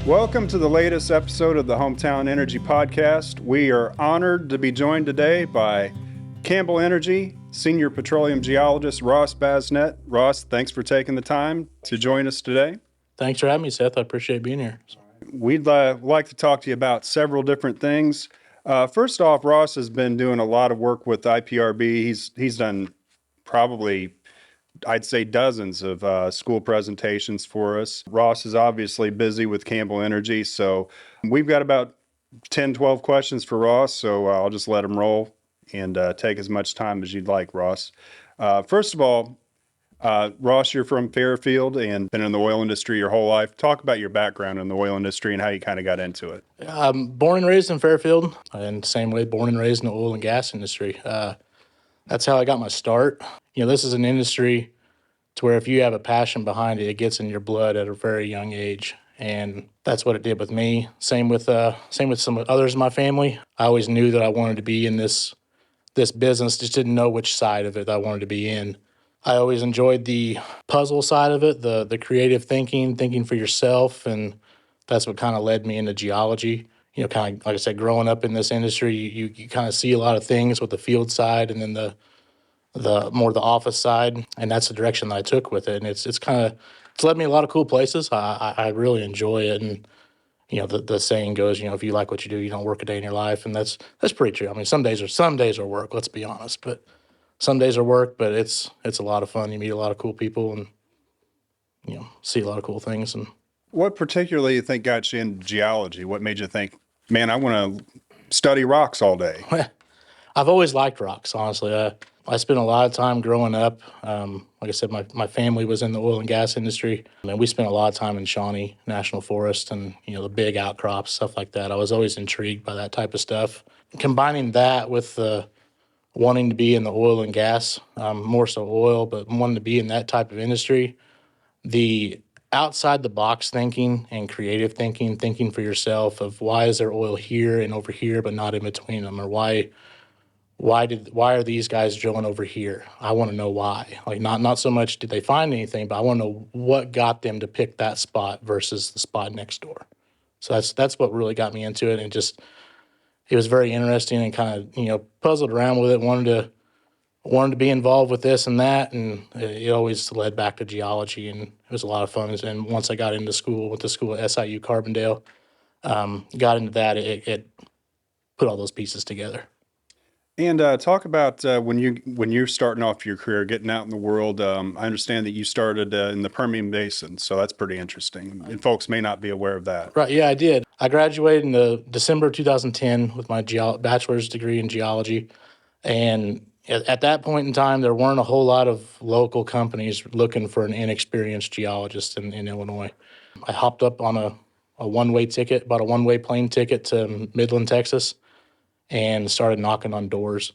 Welcome to the latest episode of the Hometown Energy Podcast. We are honored to be joined today by Campbell Energy Senior Petroleum Geologist Ross Basnett. Ross, thanks for taking the time to join us today. Thanks for having me, Seth. I appreciate being here. We'd like to talk to you about several different things. First off, Ross has been doing a lot of work with IPRB. He's done probably, I'd say, dozens of school presentations for us. Ross is obviously busy with Campbell Energy, so we've got about 10, 12 questions for Ross, so I'll just let him roll and take as much time as you'd like, Ross. First of all, Ross, you're from Fairfield and been in the oil industry your whole life. Talk about your background in the oil industry and how you kind of got into it. I'm born and raised in Fairfield, and same way, born and raised in the oil and gas industry. That's how I got my start. This is an industry to where if you have a passion behind it, it gets in your blood at a very young age. And that's what it did with me. Same with some others in my family. I always knew that I wanted to be in this business, just didn't know which side of it I wanted to be in. I always enjoyed the puzzle side of it, the creative thinking for yourself, and that's what kind of led me into geology. Kind of like I said, growing up in this industry, you kind of see a lot of things with the field side and then the more the office side, and that's the direction that I took with it. And it's led me a lot of cool places. I really enjoy it, and the saying goes, if you like what you do, you don't work a day in your life, and that's pretty true. I mean, some days are work. Let's be honest, but some days are work, but it's a lot of fun. You meet a lot of cool people and, see a lot of cool things. And What particularly you think got you into geology? What made you think, man, I want to study rocks all day? I've always liked rocks, honestly. I spent a lot of time growing up. Like I said, my family was in the oil and gas industry, and we spent a lot of time in Shawnee National Forest and, the big outcrops, stuff like that. I was always intrigued by that type of stuff. Combining that with wanting to be in the oil and gas, more so oil, but wanting to be in that type of industry, the outside the box thinking and creative thinking for yourself of why is there oil here and over here but not in between them, or why are these guys drilling over here? I want to know why. Like not so much did they find anything, but I want to know what got them to pick that spot versus the spot next door. So that's what really got me into it, and it was very interesting and kind of puzzled around with it. Wanted to be involved with this and that, and it always led back to geology, and it was a lot of fun. And once I got into school, went to school at SIU Carbondale, got into that, it put all those pieces together. And talk about when you're starting off your career, getting out in the world. I understand that you started in the Permian Basin, so that's pretty interesting. And folks may not be aware of that. Right, yeah, I did. I graduated in December of 2010 with my bachelor's degree in geology, and at that point in time, there weren't a whole lot of local companies looking for an inexperienced geologist in Illinois. I hopped up on a one-way ticket, bought a one-way plane ticket to Midland, Texas, and started knocking on doors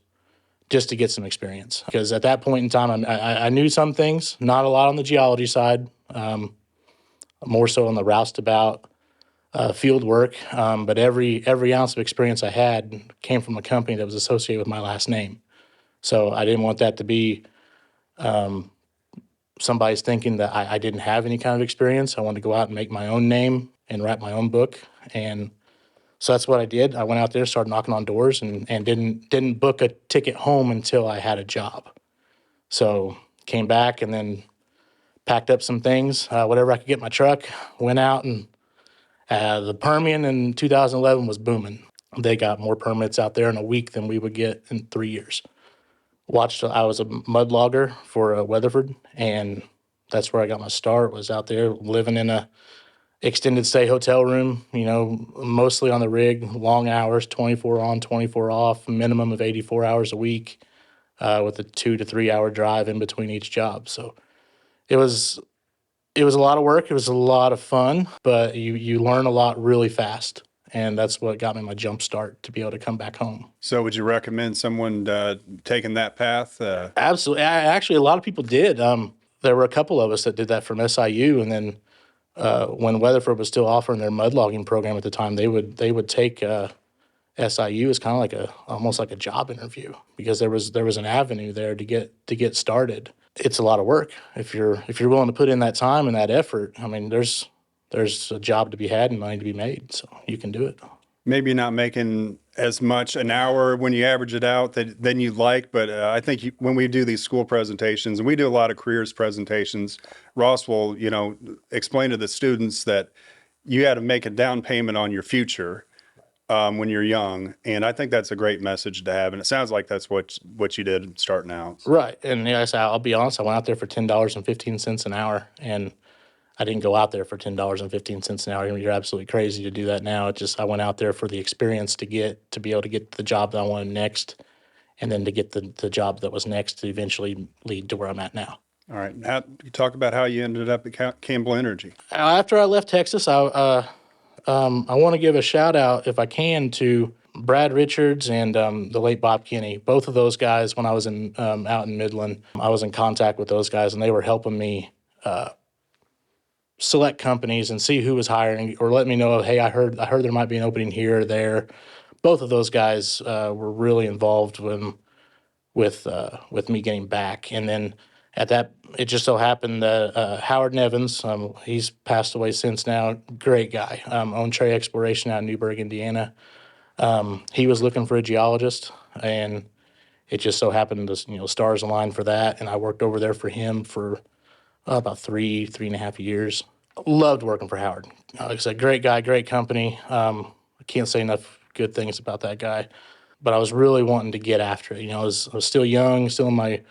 just to get some experience. Because at that point in time, I knew some things, not a lot on the geology side, more so on the roustabout field work. But every ounce of experience I had came from a company that was associated with my last name. So I didn't want that to be somebody's thinking that I didn't have any kind of experience. I wanted to go out and make my own name and write my own book. And so that's what I did. I went out there, started knocking on doors, and didn't book a ticket home until I had a job. So came back and then packed up some things, whatever I could get in my truck, went out, and the Permian in 2011 was booming. They got more permits out there in a week than we would get in 3 years. I was a mud logger for Weatherford, and that's where I got my start, was out there living in a extended stay hotel room, mostly on the rig, long hours, 24 on, 24 off, minimum of 84 hours a week, with a 2 to 3 hour drive in between each job. So it was a lot of work. It was a lot of fun, but you learn a lot really fast. And that's what got me my jump start to be able to come back home. So would you recommend someone taking that path? Absolutely. Actually, a lot of people did. There were a couple of us that did that from SIU, and then when Weatherford was still offering their mud logging program at the time, they would take SIU as kind of almost like a job interview, because there was an avenue there to get started. It's a lot of work if you're willing to put in that time and that effort. I mean, there's there's a job to be had and money to be made, so you can do it. Maybe you're not making as much an hour when you average it out than you'd like, but I think when we do these school presentations, and we do a lot of careers presentations, Ross will, explain to the students that you had to make a down payment on your future when you're young, and I think that's a great message to have, and it sounds like that's what you did starting out. Right. And yes, I'll be honest, I went out there for $10.15 an hour, and I didn't go out there for $10.15 an hour. You're absolutely crazy to do that now. It just, I went out there for the experience to be able to get the job that I wanted next, and then to get the job that was next to eventually lead to where I'm at now. All right, now you talk about how you ended up at Campbell Energy. After I left Texas, I want to give a shout out, if I can, to Brad Richards and the late Bob Kinney. Both of those guys, when I was out in Midland, I was in contact with those guys, and they were helping me select companies and see who was hiring, or let me know, hey, I heard there might be an opening here or there. Both of those guys were really involved with me getting back. And then at that, it just so happened that Howard Nevins, he's passed away since now, great guy, owned Trey Exploration out in Newburgh, Indiana. He was looking for a geologist, and it just so happened the stars aligned for that. And I worked over there for him for about 3.5 years. Loved working for Howard. Like I said, great guy, great company. I can't say enough good things about that guy. But I was really wanting to get after it. I was still young, still in my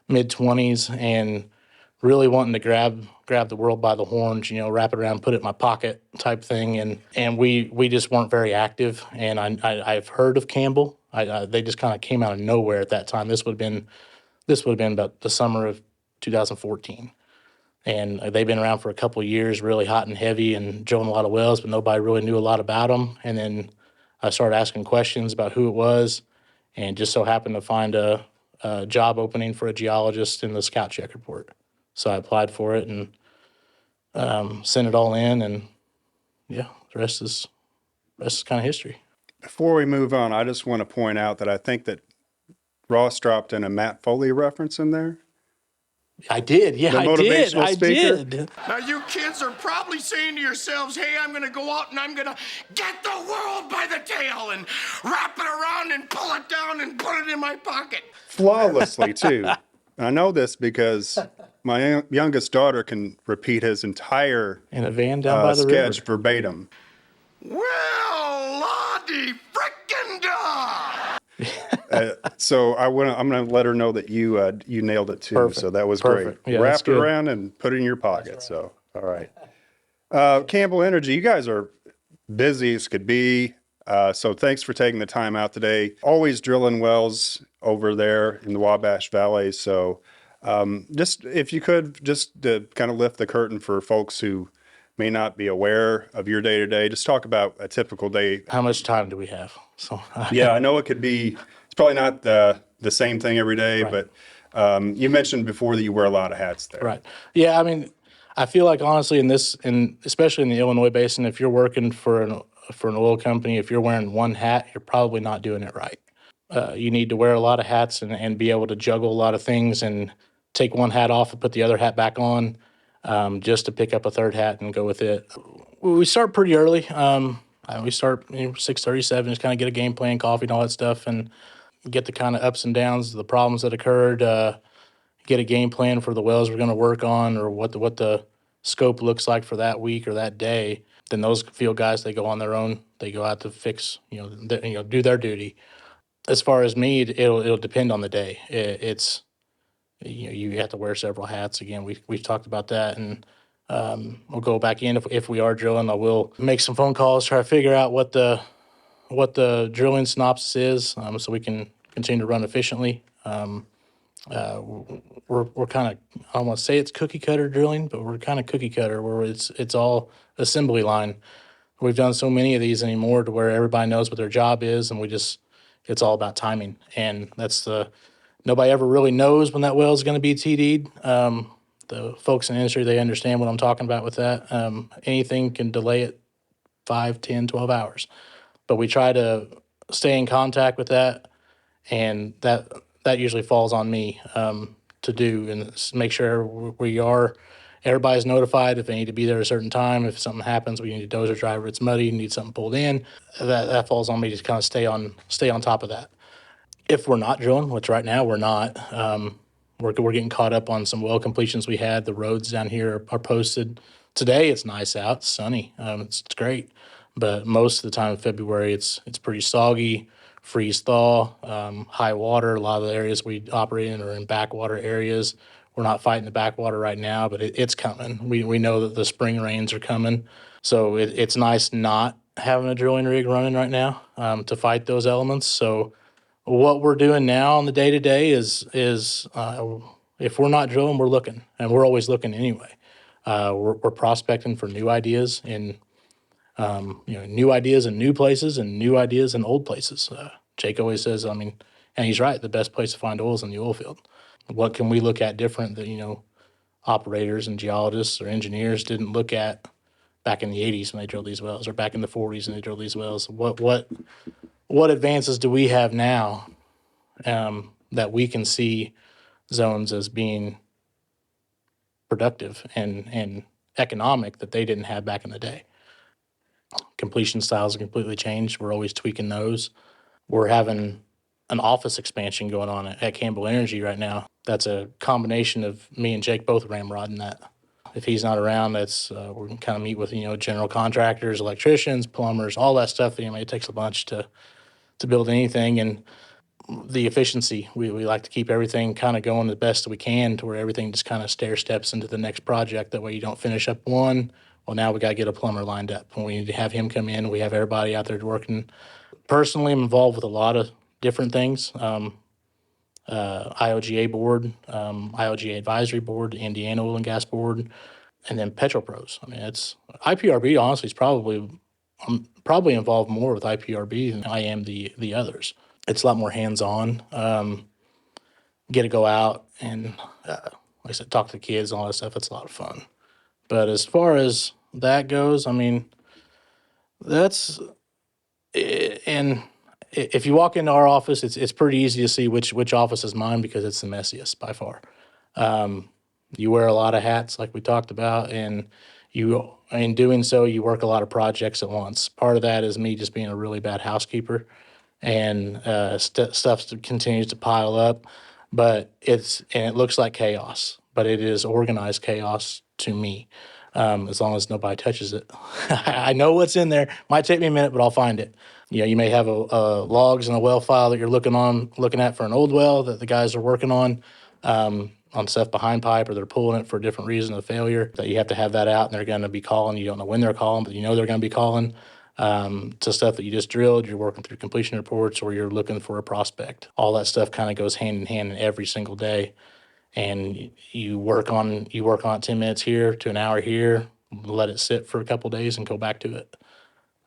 mid-20s, and really wanting to grab the world by the horns, wrap it around, put it in my pocket type thing. And we just weren't very active. And I've heard of Campbell. They just kind of came out of nowhere at that time. This would have been about the summer of 2014. And they've been around for a couple of years, really hot and heavy, and drilling a lot of wells, but nobody really knew a lot about them. And then I started asking questions about who it was, and just so happened to find a job opening for a geologist in the scout check report. So I applied for it and sent it all in, and yeah, the rest is kind of history. Before we move on, I just want to point out that I think that Ross dropped in a Matt Foley reference in there. I did, yeah, The motivational speaker? I did. Now, you kids are probably saying to yourselves, hey, I'm going to go out and I'm going to get the world by the tail and wrap it around and pull it down and put it in my pocket. Flawlessly, too. And I know this because my youngest daughter can repeat his entire In a van down by the sketch river. verbatim. Well, la-de frickin' da! So I'm going to let her know that you nailed it too. Perfect. So that was Perfect. great. Yeah, Wrap that's it good. around and put it in your pocket. Right. So, all right. Campbell Energy, you guys are busy as could be. So thanks for taking the time out today. Always drilling wells over there in the Wabash Valley. So just if you could just to kind of lift the curtain for folks who may not be aware of your day to day, just talk about a typical day. How much time do we have? So Yeah, I know it could be, it's probably not the same thing every day, Right. but you mentioned before that you wear a lot of hats there. Right. Yeah, I mean, I feel like honestly especially in the Illinois basin, if you're working for an oil company, if you're wearing one hat, you're probably not doing it right. You need to wear a lot of hats and be able to juggle a lot of things and take one hat off and put the other hat back on, just to pick up a third hat and go with it. We start pretty early. We start 6:37, just kind of get a game plan, coffee, and all that stuff, and get the kind of ups and downs, the problems that occurred. Get a game plan for the wells we're going to work on, or what the scope looks like for that week or that day. Then those field guys, they go on their own. They go out to fix, do their duty. As far as me, it'll depend on the day. It's you have to wear several hats. Again, we've talked about that, and we'll go back in if we are drilling. I will make some phone calls, try to figure out what the drilling synopsis is, so we can continue to run efficiently. We're kind of, I don't want to say it's cookie cutter drilling, but we're kind of cookie cutter where it's all assembly line. We've done so many of these anymore to where everybody knows what their job is, and it's all about timing. And nobody ever really knows when that well is going to be TD'd. The folks in the industry, they understand what I'm talking about with that. Anything can delay it 5, 10, 12 hours. But we try to stay in contact with that, and that usually falls on me to do and make sure we are everybody's notified if they need to be there at a certain time. If something happens, we need a dozer driver, it's muddy, need something pulled in. That falls on me to kind of stay on top of that. If we're not drilling, which right now we're not, we're getting caught up on some well completions we had. The roads down here are posted. Today it's nice out, it's sunny, it's great. But most of the time in February it's pretty soggy, freeze thaw, high water. A lot of the areas we operate in are in backwater areas. We're not fighting the backwater right now, but it's coming. We know that the spring rains are coming, so it's nice not having a drilling rig running right now to fight those elements. So what we're doing now on the day to day is if we're not drilling, we're looking, and we're always looking anyway. We're prospecting for new ideas in new ideas in new places and new ideas in old places. Jake always says, I mean, and he's right. The best place to find oil is in the oil field. What can we look at different that operators and geologists or engineers didn't look at back in the '80s when they drilled these wells, or back in the '40s when they drilled these wells? What advances do we have now that we can see zones as being productive and economic that they didn't have back in the day? Completion styles have completely changed. We're always tweaking those. We're having an office expansion going on at Campbell Energy right now. That's a combination of me and Jake both ramrodding that. If he's not around, we're gonna kind of meet with general contractors, electricians, plumbers, all that stuff. It takes a bunch to build anything, and the efficiency. We like to keep everything kind of going the best that we can, to where everything just kind of stair steps into the next project. That way you don't finish up one. Well, now we got to get a plumber lined up, and we need to have him come in. We have everybody out there working. Personally, I'm involved with a lot of different things. IOGA board, IOGA advisory board, Indiana Oil and Gas board, and then PetroPros. I mean, it's IPRB. Honestly, is I'm probably involved more with IPRB than I am the others. It's a lot more hands-on. Get to go out and, like I said, talk to the kids and all that stuff. It's a lot of fun. But as far as that goes, I mean, that's and if you walk into our office, it's pretty easy to see which office is mine, because it's the messiest by far. You wear a lot of hats, like we talked about, and in doing so, you work a lot of projects at once. Part of that is me just being a really bad housekeeper, and stuff continues to pile up. But it looks like chaos, but it is organized chaos to me, as long as nobody touches it. I know what's in there. Might take me a minute, but I'll find it. You may have a logs and a well file that you're looking at for an old well that the guys are working on stuff behind pipe, or they're pulling it for a different reason of failure, that you have to have that out, and they're going to be calling. You don't know when they're calling, but they're going to be calling. To stuff that you just drilled, you're working through completion reports, or you're looking for a prospect. All that stuff kind of goes hand in hand every single day. And you work on it 10 minutes here to an hour here, let it sit for a couple of days and go back to it.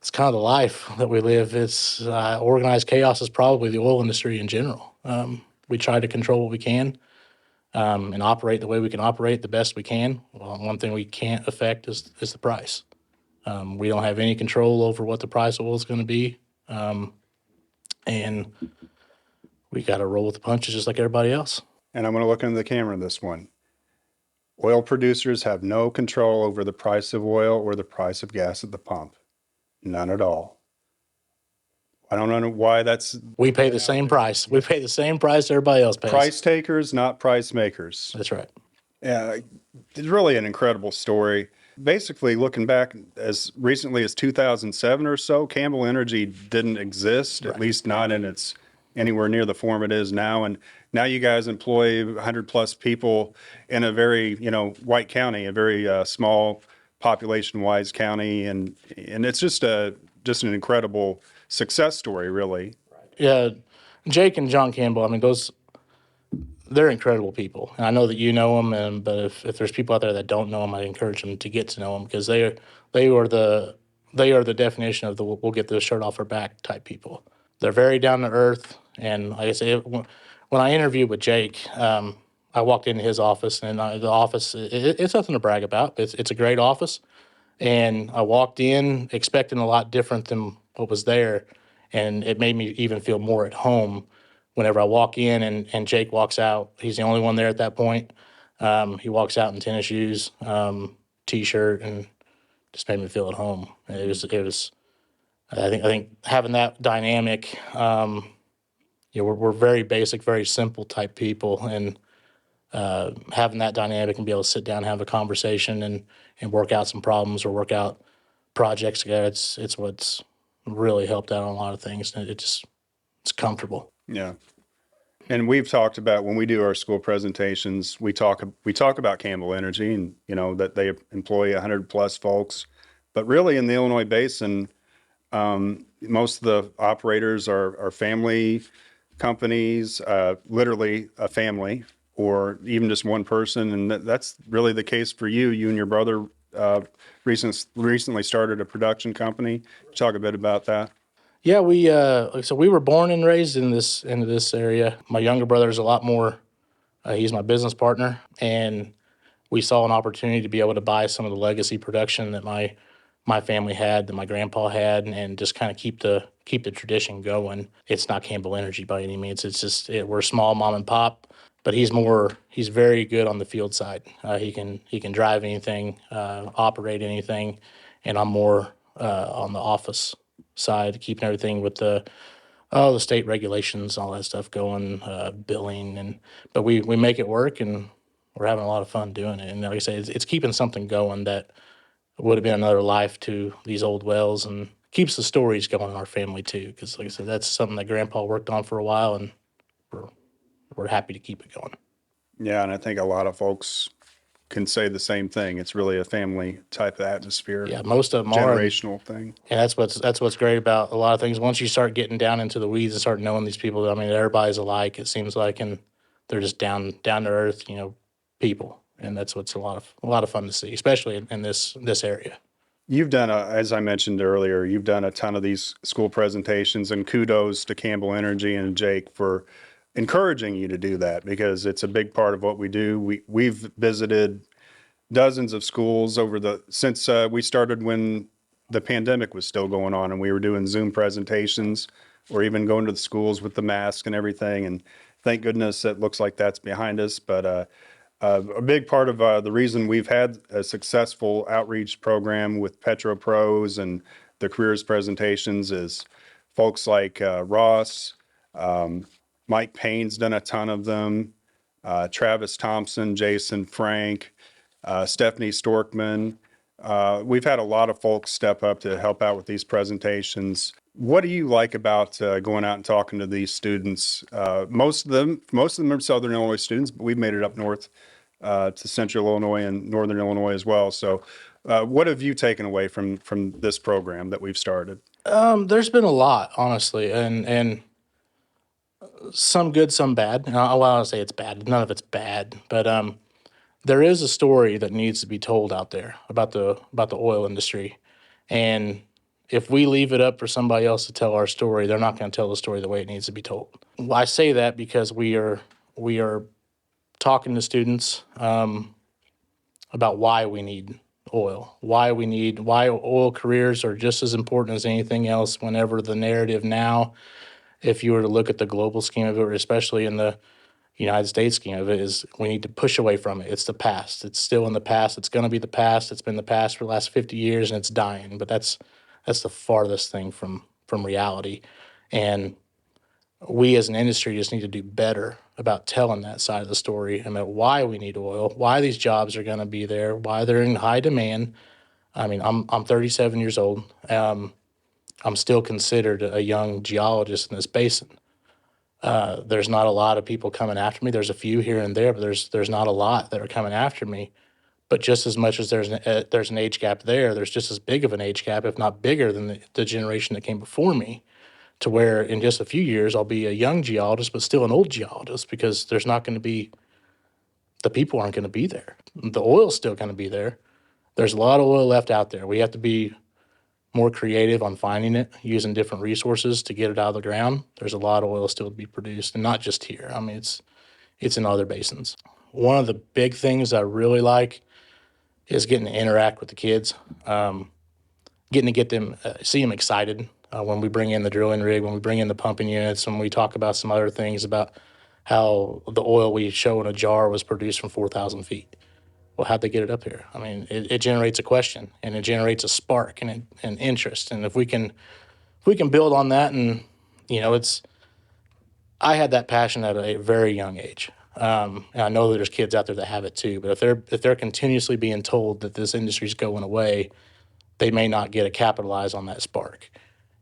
It's kind of the life that we live. It's organized chaos is probably the oil industry in general. We try to control what we can, and operate the way we can operate the best we can. Well, one thing we can't affect is the price. We don't have any control over what the price of oil is going to be, and we got to roll with the punches just like everybody else. And I'm going to look into the camera in this one. Oil producers have no control over the price of oil or the price of gas at the pump. None at all. I don't know why that's... We pay the same price. We pay the same price everybody else pays. Price takers, not price makers. That's right. Yeah, it's really an incredible story. Basically, looking back as recently as 2007 or so, Campbell Energy didn't exist, at least not in its anywhere near the form it is now. And now you guys employ 100 plus people in a very, white county, a very small population-wise county, and it's just an incredible success story, really. Yeah, Jake and John Campbell. I mean, they're incredible people, and I know that you know them. But if there's people out there that don't know them, I encourage them to get to know them, because they are the definition of the we'll get this shirt off our back type people. They're very down to earth, and like I say, when I interviewed with Jake, I walked into his office, and the office it's nothing to brag about. It's a great office, and I walked in expecting a lot different than what was there, and it made me even feel more at home whenever I walk in and Jake walks out. He's the only one there at that point. He walks out in tennis shoes, t-shirt, and just made me feel at home. It was. I think having that dynamic. We're very basic, very simple type people, and having that dynamic and be able to sit down, and have a conversation, and work out some problems or work out projects together. It's what's really helped out on a lot of things, and it's comfortable. Yeah. And we've talked about when we do our school presentations, we talk about Campbell Energy and that they employ 100 plus folks, but really in the Illinois basin, most of the operators are family companies, literally a family, or even just one person, and that's really the case for you. You and your brother recently started a production company. Talk a bit about that. Yeah, we were born and raised into this area. My younger brother is a lot more. He's my business partner, and we saw an opportunity to be able to buy some of the legacy production that my family had, that my grandpa had, and just kind of keep the tradition going. It's not Campbell Energy by any means. It's just we're small mom and pop, but he's very good on the field side. He can drive anything, operate anything, and I'm more on the office side, keeping everything with the state regulations, all that stuff going, billing, but we make it work, and we're having a lot of fun doing it. And like I say, it's keeping something going that would have been another life to these old wells, and keeps the stories going in our family too. Because like I said, that's something that Grandpa worked on for a while, and we're we're happy to keep it going. Yeah, and I think a lot of folks can say the same thing. It's really a family type of atmosphere, Yeah, most of them are, and generational thing. that's what's great about a lot of things. Once you start getting down into the weeds and start knowing these people, I mean, everybody's alike. It seems like, and they're just down to earth, people, and that's what's a lot of fun to see, especially in this area. You've done, as I mentioned earlier, you've done a ton of these school presentations, and kudos to Campbell Energy and Jake for encouraging you to do that, because it's a big part of what we do. We've visited dozens of schools since we started when the pandemic was still going on, and we were doing Zoom presentations or even going to the schools with the mask and everything. And thank goodness it looks like that's behind us. But a big part of the reason we've had a successful outreach program with Petro Pros and the careers presentations is folks like Ross, Mike Payne's done a ton of them, Travis Thompson, Jason Frank, Stephanie Storkman. We've had a lot of folks step up to help out with these presentations. What do you like about going out and talking to these students? Most of them are Southern Illinois students, but we've made it up north to Central Illinois and Northern Illinois as well. So, what have you taken away from this program that we've started? There's been a lot, honestly, and some good, some bad. And I want to say it's bad. None of it's bad, but there is a story that needs to be told out there about the oil industry, and if we leave it up for somebody else to tell our story, they're not going to tell the story the way it needs to be told. Well, I say that because we are talking to students about why we need oil, why oil careers are just as important as anything else. Whenever the narrative now, if you were to look at the global scheme of it, or especially in the United States scheme of it, is we need to push away from it. It's the past. It's still in the past. It's going to be the past. It's been the past for the last 50 years, and it's dying. But that's the farthest thing from reality. And we as an industry just need to do better about telling that side of the story, and about why we need oil, why these jobs are going to be there, why they're in high demand. I mean, I'm 37 years old. I'm still considered a young geologist in this basin. There's not a lot of people coming after me. There's a few here and there, but there's not a lot that are coming after me. But just as much as there's an age gap there's just as big of an age gap, if not bigger, than the generation that came before me. To where in just a few years I'll be a young geologist, but still an old geologist, because there's not going to be the people aren't going to be there. The oil's still going to be there. There's a lot of oil left out there. We have to be more creative on finding it, using different resources to get it out of the ground. There's a lot of oil still to be produced, and not just here. I mean, it's in other basins. One of the big things I really like is getting to interact with the kids, getting to get them, see them excited when we bring in the drilling rig, when we bring in the pumping units, when we talk about some other things about how the oil we show in a jar was produced from 4,000 feet. Well, how'd they get it up here? I mean, it generates a question, and it generates a spark and an interest. And if we can build on that, and it's I had that passion at a very young age. And I know that there's kids out there that have it too. But if they're continuously being told that this industry's going away, they may not get to capitalize on that spark.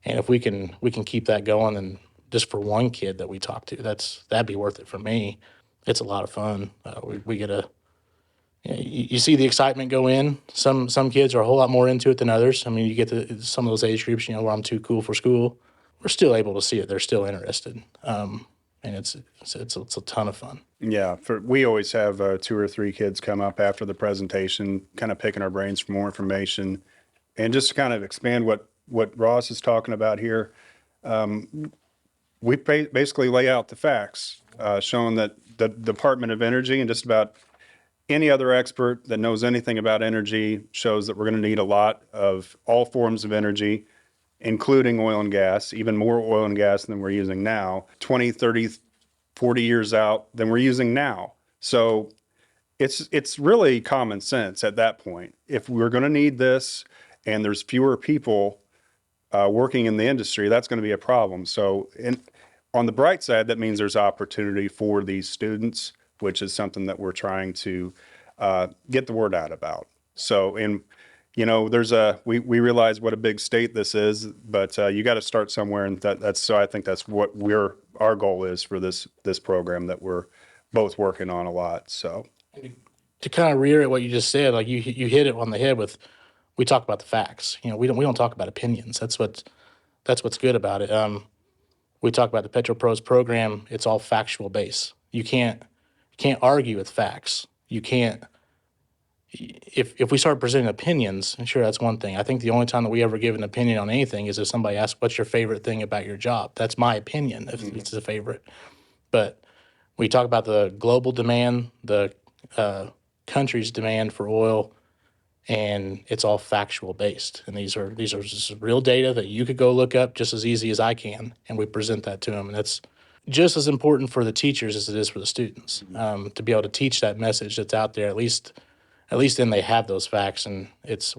And if we can keep that going, and just for one kid that we talk to, that'd be worth it for me. It's a lot of fun. We get a you see the excitement go in. Some kids are a whole lot more into it than others. I mean, you get to some of those age groups, where I'm too cool for school. We're still able to see it. They're still interested, and it's a ton of fun. Yeah, we always have 2 or 3 kids come up after the presentation, kind of picking our brains for more information, and just to kind of expand what Ross is talking about here. We basically lay out the facts, showing that the Department of Energy and just about any other expert that knows anything about energy shows that we're going to need a lot of all forms of energy, including oil and gas, even more oil and gas than we're using now, 20, 30, 40 years out than we're using now. So it's really common sense at that point. If we're going to need this and there's fewer people working in the industry, that's going to be a problem. So on the bright side, that means there's opportunity for these students, which is something that we're trying to get the word out about. So, we realize what a big state this is, but you got to start somewhere, and so I think that's what our goal is for this program that we're both working on a lot. So, To kind of reiterate what you just said, like you hit it on the head with, we talk about the facts. We don't talk about opinions. That's what's good about it. We talk about the PetroPros program. It's all factual based. You can't argue with facts. You can't. If we start presenting opinions, and sure, that's one thing. I think the only time that we ever give an opinion on anything is if somebody asks, "What's your favorite thing about your job?" That's my opinion, if it's a favorite. But we talk about the global demand, the country's demand for oil, and it's all factual based. And these are just real data that you could go look up just as easy as I can, and we present that to them. And that's just as important for the teachers as it is for the students, to be able to teach that message that's out there. At least then they have those facts, and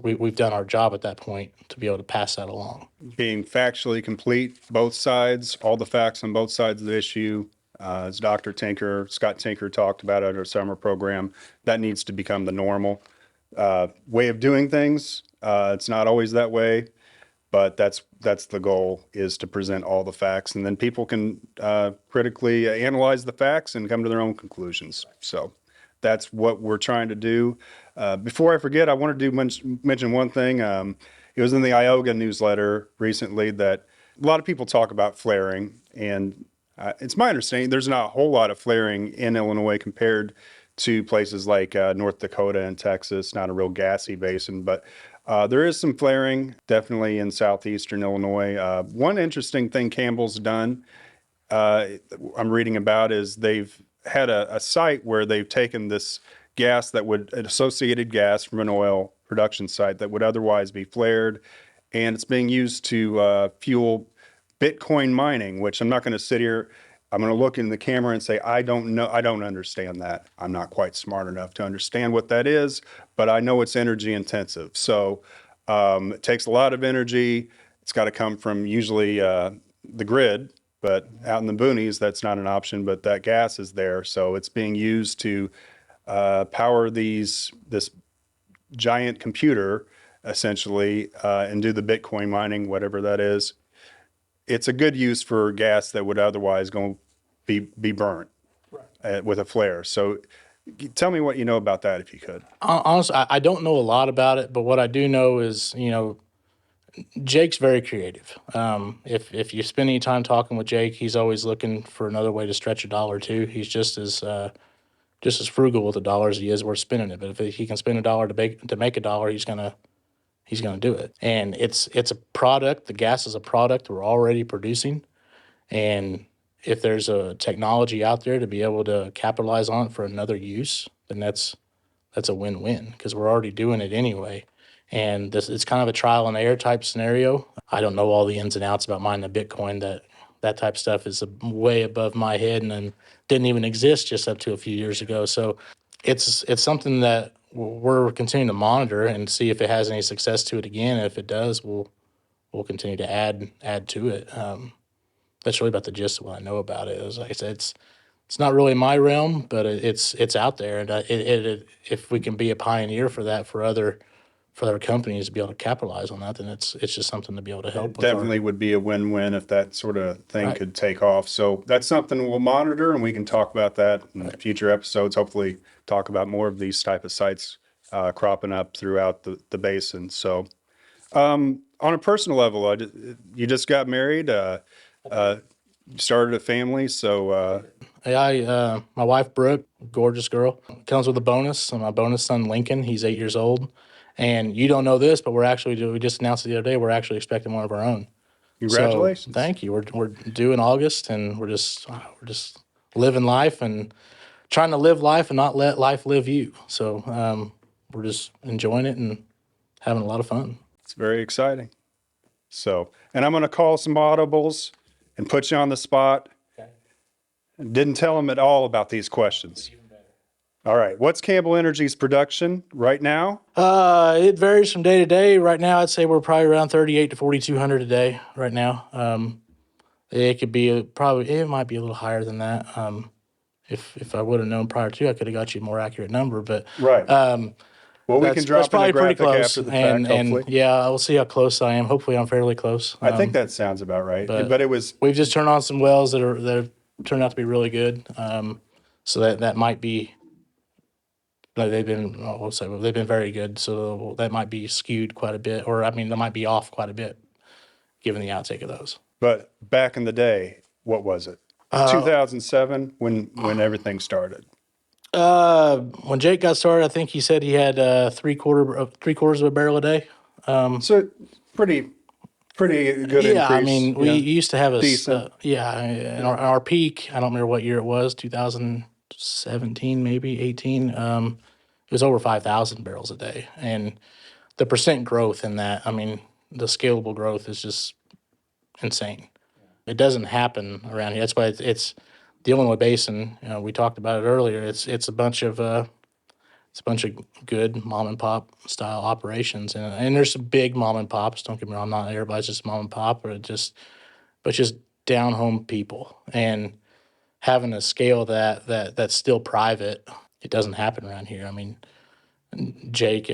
we've done our job at that point to be able to pass that along. being factually complete, both sides, all the facts on both sides of the issue. As Scott Tinker talked about at our summer program, that needs to become the normal way of doing things. It's not always that way, but that's the goal, is to present all the facts, and then people can critically analyze the facts and come to their own conclusions. So that's what we're trying to do. Before I forget, I wanted to mention one thing. It was in the Ioga newsletter recently that a lot of people talk about flaring, and it's my understanding there's not a whole lot of flaring in Illinois compared to places like North Dakota and Texas. Not a real gassy basin, but there is some flaring definitely in southeastern Illinois. One interesting thing Campbell's done, I'm reading about, is they've had a site where they've taken this gas an associated gas from an oil production site that would otherwise be flared, and it's being used to fuel Bitcoin mining, which I'm not going to sit here. I'm going to look in the camera and say, I don't know. I don't understand that. I'm not quite smart enough to understand what that is, but I know it's energy intensive. So it takes a lot of energy. It's got to come from usually the grid, but out in the boonies, that's not an option, but that gas is there. So it's being used to power this giant computer, essentially, and do the Bitcoin mining, whatever that is. It's a good use for gas that would otherwise be burnt with a flare. So tell me what you know about that, if you could. Honestly, I don't know a lot about it, but what I do know is, Jake's very creative. If you spend any time talking with Jake, he's always looking for another way to stretch a dollar too. He's just as frugal with the dollar as he is worth spending it. But if he can spend a dollar to make a dollar, he's gonna do it. And it's a product. The gas is a product we're already producing, and if there's a technology out there to be able to capitalize on it for another use, then that's a win-win, because we're already doing it anyway. And it's kind of a trial and error type scenario. I don't know all the ins and outs about mining the Bitcoin that that type of stuff is way above my head and then didn't even exist just up to a few years ago. So it's something that we're continuing to monitor and see if it has any success to it again. And if it does, we'll continue to add to it. That's really about the gist of what I know about it. As like I said, it's not really my realm, but it's out there, and if we can be a pioneer for that for other companies to be able to capitalize on that, then it's just something to be able to help with. Definitely would be a win-win if that sort of thing Right. could take off. So that's something we'll monitor, and we can talk about that in future episodes. Hopefully, talk about more of these type of sites cropping up throughout the basin. So, on a personal level, you just got married, started a family. So, Hey, my wife Brooke, gorgeous girl, comes with a bonus. And my bonus son Lincoln, he's 8 years old, and you don't know this, but we just announced it the other day. We're actually expecting one of our own. congratulations. So thank you. We're due in August, and we're just living life and trying to live life and not let life live you. So we're just enjoying it and having a lot of fun. It's very exciting. So, and I'm going to call some audibles and put you on the spot. Didn't tell them at all about these questions. All right. What's Campbell Energy's production right now? It varies from day to day. Right now, I'd say we're probably around 38 to 4,200 a day right now. It could be it might be a little higher than that. If I would have known prior to, I could have got you a more accurate number. But Right. Well, we can drop in a probably pretty graphic close. after the fact, hopefully. And yeah, we'll see how close I am. Hopefully, I'm fairly close. I think that sounds about right. But it was, We've just turned on some wells that have turned out to be really good. So that might be. They've been very good. So that might be skewed quite a bit, or I mean, that might be off quite a bit, given the outtake of those. but back in the day, what was it? 2007 when everything started. When Jake got started, I think he said he had three quarters of a barrel a day. So pretty good increase. Yeah, I mean, we used to have decent. and our peak, I don't remember what year it was, 2017, maybe 18. It was over 5,000 barrels a day. And the percent growth in that, I mean, the scalable growth is just insane. It doesn't happen around here. That's why it's the Illinois Basin. We talked about it earlier. It's a bunch of good mom and pop style operations, and there's some big mom and pops. Don't get me wrong, not everybody's just mom and pop, but just down home people, and having a scale that's still private. It doesn't happen around here. I mean, Jake,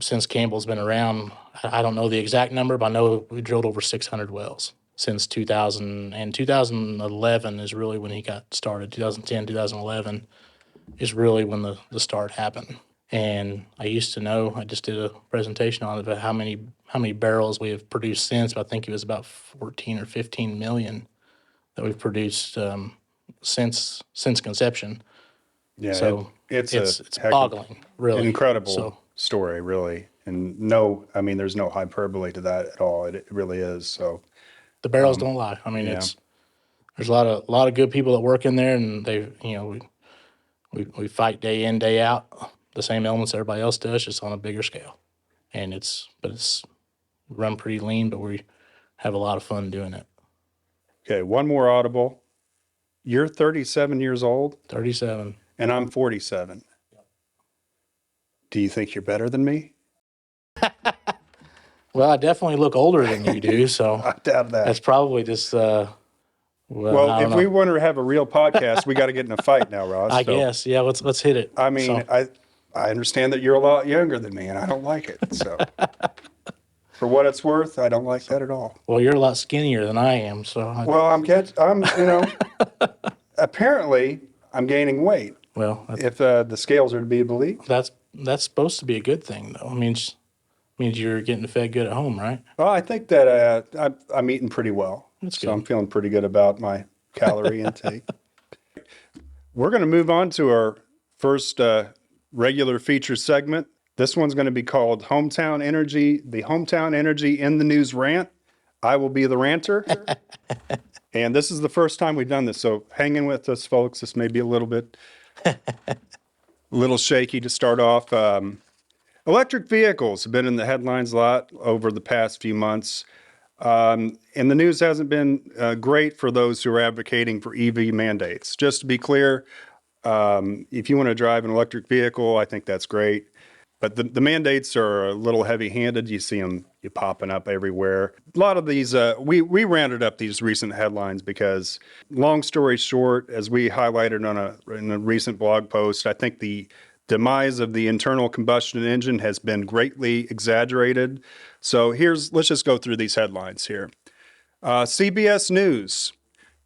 since Campbell's been around, I don't know the exact number, but I know we drilled over 600 wells since 2000, and 2011 is really when he got started. 2010, 2011 is really when the start happened. And I used to know, I just did a presentation on it about how many barrels we have produced since, but I think it was about 14 or 15 million that we've produced since conception. Yeah, So it's heck of boggling, really. incredible story, really. And I mean, there's no hyperbole to that at all. It really is. So The barrels don't lie. I mean, there's a lot of good people that work in there, and we fight day in, day out, the same elements everybody else does, just on a bigger scale. And it's run pretty lean, but we have a lot of fun doing it. okay, one more audible. You're 37 years old, 37. and I'm 47. Do you think you're better than me? Well, I definitely look older than you do, so I doubt that. that's probably just. Well, I if don't we know. want to have a real podcast, we got to get in a fight now, Ross. I So, guess, yeah. Let's hit it. I mean, I understand that you're a lot younger than me, and I don't like it. So, for what it's worth, I don't like that at all. Well, you're a lot skinnier than I am, so. Well, apparently I'm gaining weight. Well, If the scales are to be believed. that's supposed to be a good thing, though. I mean, means you're getting fed good at home, right? Well, I think that I'm eating pretty well. That's So good. I'm feeling pretty good about my calorie intake. We're going to move on to our first regular feature segment. This one's going to be called Hometown Energy, the Hometown Energy in the News Rant. I will be the ranter. And this is the first time we've done this, so hang in with us, folks. This may be a little shaky to start off. Electric vehicles have been in the headlines a lot over the past few months. And the news hasn't been great for those who are advocating for EV mandates. Just to be clear, if you want to drive an electric vehicle, I think that's great. But the mandates are a little heavy-handed. You see them popping up everywhere. A lot of these, we rounded up these recent headlines because, long story short, as we highlighted in a recent blog post, I think the demise of the internal combustion engine has been greatly exaggerated. So let's just go through these headlines here. CBS News,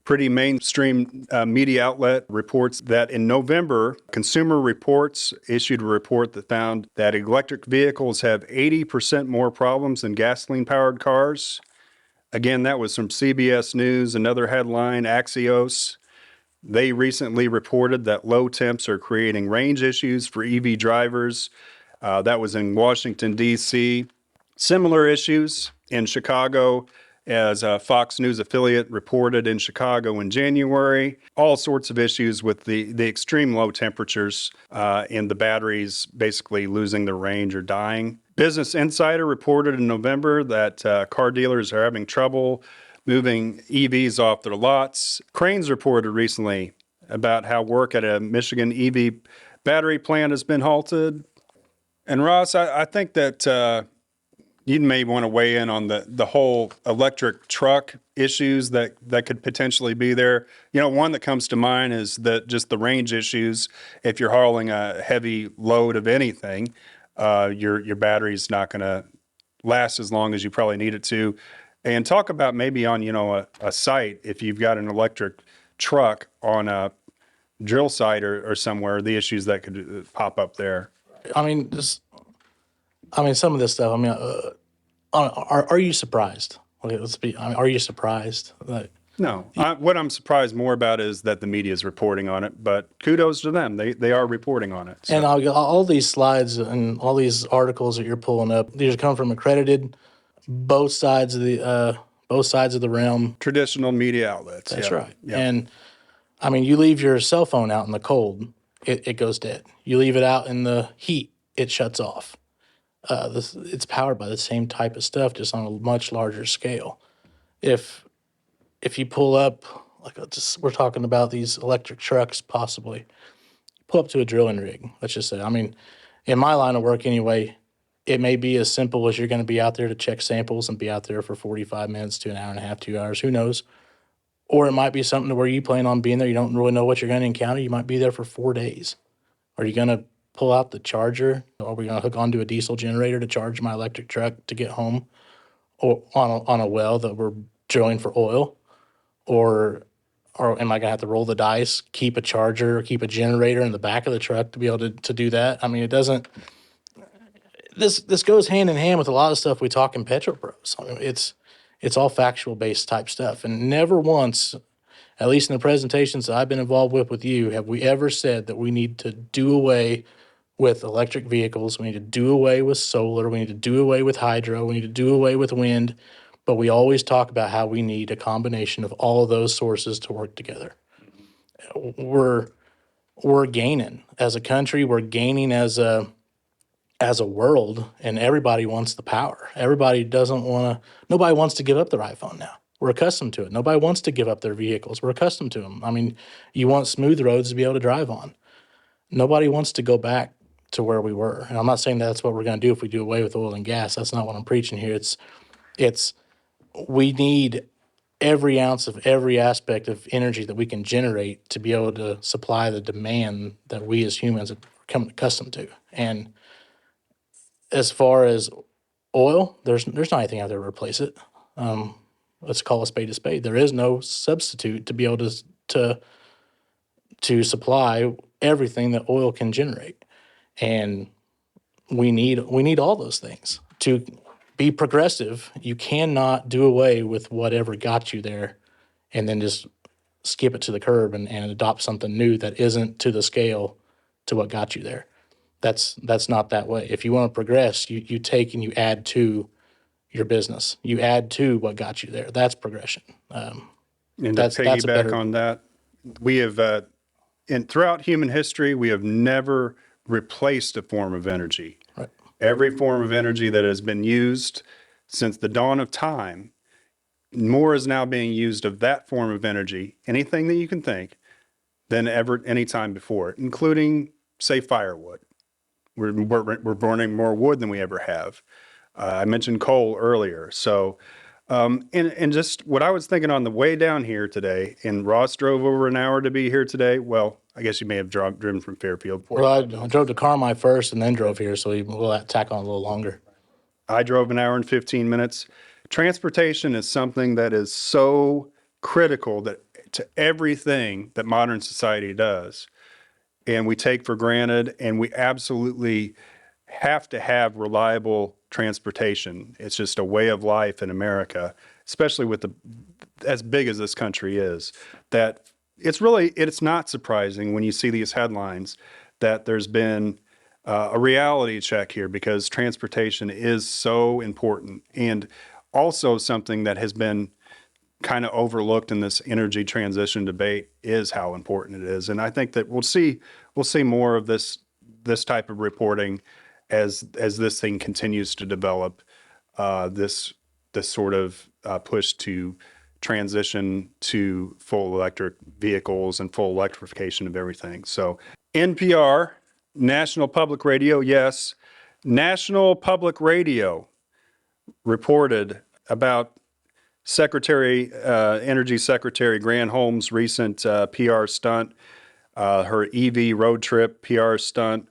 pretty mainstream media outlet, reports that in November, Consumer Reports issued a report that found that electric vehicles have 80% more problems than gasoline-powered cars. Again, that was from CBS News. Another headline, Axios. They recently reported that low temps are creating range issues for EV drivers. That was in Washington, D.C. Similar issues in Chicago, as a Fox News affiliate reported in Chicago in January. All sorts of issues with the extreme low temperatures and the batteries basically losing their range or dying. Business Insider reported in November that car dealers are having trouble moving EVs off their lots. Cranes reported recently about how work at a Michigan EV battery plant has been halted. And Ross, I think that you may want to weigh in on the whole electric truck issues that could potentially be there. You know, one that comes to mind is that just the range issues. If you're hauling a heavy load of anything, your battery's not going to last as long as you probably need it to. And talk about maybe on, a site, if you've got an electric truck on a drill site or somewhere, the issues that could pop up there. I mean, some of this stuff. I mean, are you surprised? Okay, are you surprised? No, what I'm surprised more about is that the media is reporting on it, but kudos to them. They are reporting on it. So. And all these slides and all these articles that you're pulling up, these come from accredited both sides of the realm. Traditional media outlets. That's yeah. right. Yeah. And I mean, you leave your cell phone out in the cold, it goes dead. You leave it out in the heat, it shuts off. It's powered by the same type of stuff, just on a much larger scale. If you pull up, we're talking about these electric trucks, possibly pull up to a drilling rig. Let's just say, I mean, in my line of work anyway, it may be as simple as you're going to be out there to check samples and be out there for 45 minutes to an hour and a half, 2 hours. Who knows? Or it might be something to where you plan on being there. You don't really know what you're going to encounter. You might be there for 4 days. Are you going to pull out the charger? Are we going to hook onto a diesel generator to charge my electric truck to get home, or on a well that we're drilling for oil? Or am I going to have to roll the dice, keep a charger, or keep a generator in the back of the truck to be able to do that? I mean, it doesn't. This goes hand in hand with a lot of stuff we talk in Petro Pros. I mean, it's all factual based type stuff, and never once, at least in the presentations that I've been involved with you, have we ever said that we need to do away with electric vehicles. We need to do away with solar. We need to do away with hydro. We need to do away with wind. But we always talk about how we need a combination of all of those sources to work together. We're gaining as a country. We're gaining as a world, and everybody wants the power. Nobody wants to give up their iPhone now. We're accustomed to it. Nobody wants to give up their vehicles. We're accustomed to them. I mean, you want smooth roads to be able to drive on. Nobody wants to go back to where we were. And I'm not saying that's what we're going to do if we do away with oil and gas. That's not what I'm preaching here. We need every ounce of every aspect of energy that we can generate to be able to supply the demand that we as humans have become accustomed to. And as far as oil, there's not anything out there to replace it. Let's call a spade. There is no substitute to be able to supply everything that oil can generate. And we need all those things. To be progressive, you cannot do away with whatever got you there and then just skip it to the curb and adopt something new that isn't to the scale to what got you there. That's not that way. If you want to progress, you take and you add to your business. You add to what got you there. That's progression. And to piggyback on that, we have, throughout human history, we have never replaced a form of energy. Right. Every form of energy that has been used since the dawn of time more is now being used of that form of energy, anything that you can think, than ever any time before, including, say, firewood. We're burning more wood than we ever have. I mentioned coal earlier. So, and just what I was thinking on the way down here today, and Ross drove over an hour to be here today. Well, I guess you may have driven from Fairfield. Well, I drove to Carmi first and then drove here, so we'll tack on a little longer. I drove an hour and 15 minutes. Transportation is something that is so critical to everything that modern society does. And we take for granted, and we absolutely have to have reliable transportation. It's just a way of life in America, especially with as big as this country is, that it's not surprising when you see these headlines that there's been a reality check here, because transportation is so important, and also something that has been kind of overlooked in this energy transition debate is how important it is. And I think that we'll see more of this type of reporting as this thing continues to develop, this sort of push to transition to full electric vehicles and full electrification of everything. So NPR, National Public Radio, yes, National Public Radio reported about Energy Secretary Granholm's recent PR stunt, her EV road trip PR stunt.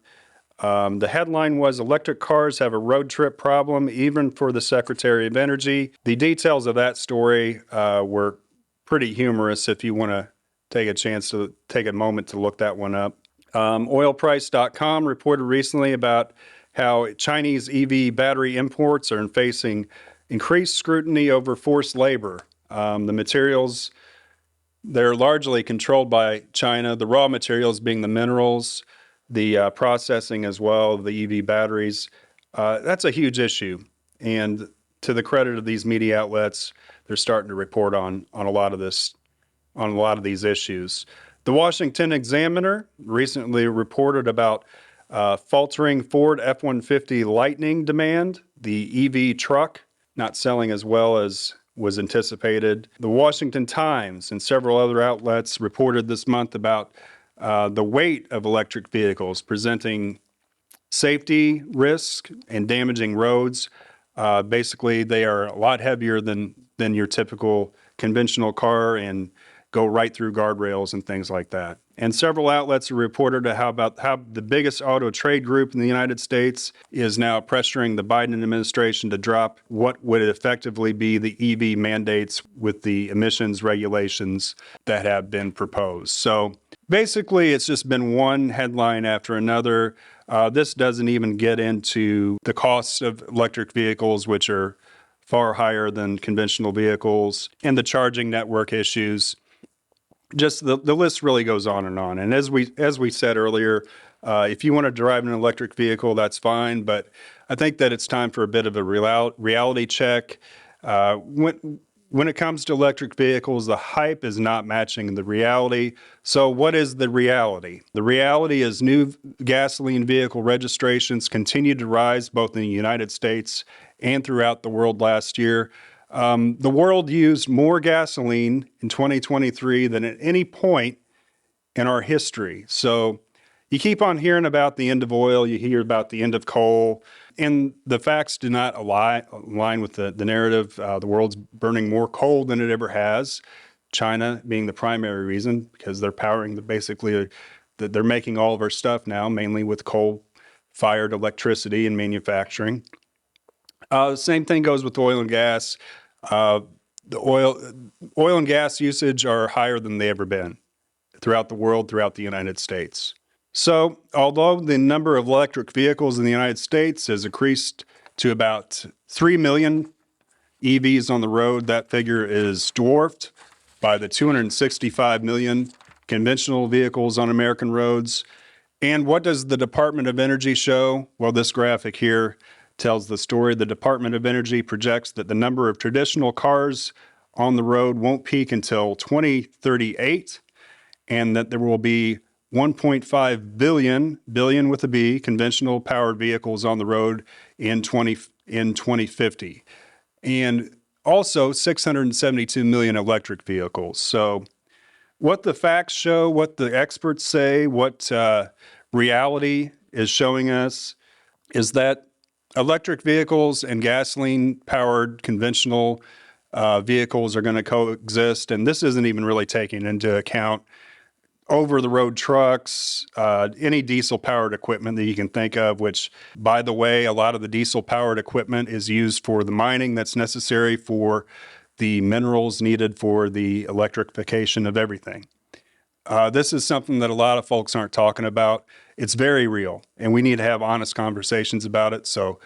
The headline was, "Electric cars have a road trip problem, even for the Secretary of Energy." The details of that story were pretty humorous if you want to take a moment to look that one up. Oilprice.com reported recently about how Chinese EV battery imports are facing increased scrutiny over forced labor. The materials, they're largely controlled by China, the raw materials being the minerals, the processing as well, the EV batteries. That's a huge issue. And to the credit of these media outlets, they're starting to report on a lot of these issues. The Washington Examiner recently reported about faltering Ford F-150 Lightning demand, the EV truck not selling as well as was anticipated. The Washington Times and several other outlets reported this month about the weight of electric vehicles presenting safety risk and damaging roads. Basically, they are a lot heavier than your typical conventional car and go right through guardrails and things like that. And several outlets have reported how the biggest auto trade group in the United States is now pressuring the Biden administration to drop what would effectively be the EV mandates with the emissions regulations that have been proposed. So basically, it's just been one headline after another. This doesn't even get into the costs of electric vehicles, which are far higher than conventional vehicles, and the charging network issues. Just the list really goes on. And as we said earlier, if you want to drive an electric vehicle, that's fine. But I think that it's time for a bit of a reality check. When it comes to electric vehicles, the hype is not matching the reality. So what is the reality? The reality is new gasoline vehicle registrations continued to rise both in the United States and throughout the world last year. The world used more gasoline in 2023 than at any point in our history. So you keep on hearing about the end of oil, you hear about the end of coal, and the facts do not align with the narrative. The world's burning more coal than it ever has, China being the primary reason, because they're they're making all of our stuff now, mainly with coal-fired electricity and manufacturing. The same thing goes with oil and gas. The oil and gas usage are higher than they ever been throughout the world, throughout the United States. So, although the number of electric vehicles in the United States has increased to about 3 million EVs on the road, that figure is dwarfed by the 265 million conventional vehicles on American roads. And what does the Department of Energy show? Well, this graphic here tells the story. The Department of Energy projects that the number of traditional cars on the road won't peak until 2038, and that there will be 1.5 billion with a B, conventional powered vehicles on the road in 2050. And also 672 million electric vehicles. So what the facts show, what the experts say, what reality is showing us is that electric vehicles and gasoline-powered conventional vehicles are going to coexist. And this isn't even really taking into account over-the-road trucks, any diesel-powered equipment that you can think of, which, by the way, a lot of the diesel-powered equipment is used for the mining that's necessary for the minerals needed for the electrification of everything. This is something that a lot of folks aren't talking about. It's very real, and we need to have honest conversations about it. So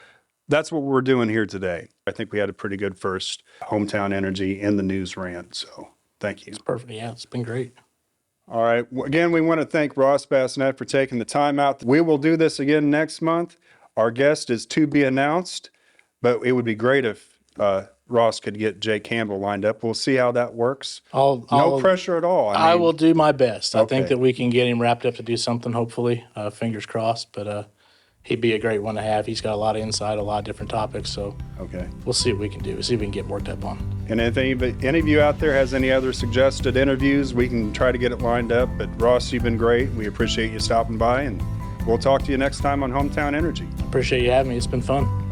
that's what we're doing here today. I think we had a pretty good first Hometown Energy in the news rant, so thank you. Perfect. Yeah, it's been great. All right. Again, we want to thank Ross Basnett for taking the time out. We will do this again next month. Our guest is to be announced, but it would be great if Ross could get Jay Campbell lined up. We'll see how that works. No pressure at all. I will do my best. I think Okay. that we can get him wrapped up to do something, hopefully. Fingers crossed. But he'd be a great one to have. He's got a lot of insight, a lot of different topics. So Okay. we'll see what we can do. See if we can get worked up on. And if any of you out there has any other suggested interviews, we can try to get it lined up. But Ross, you've been great. We appreciate you stopping by, and we'll talk to you next time on Hometown Energy. Appreciate you having me. It's been fun.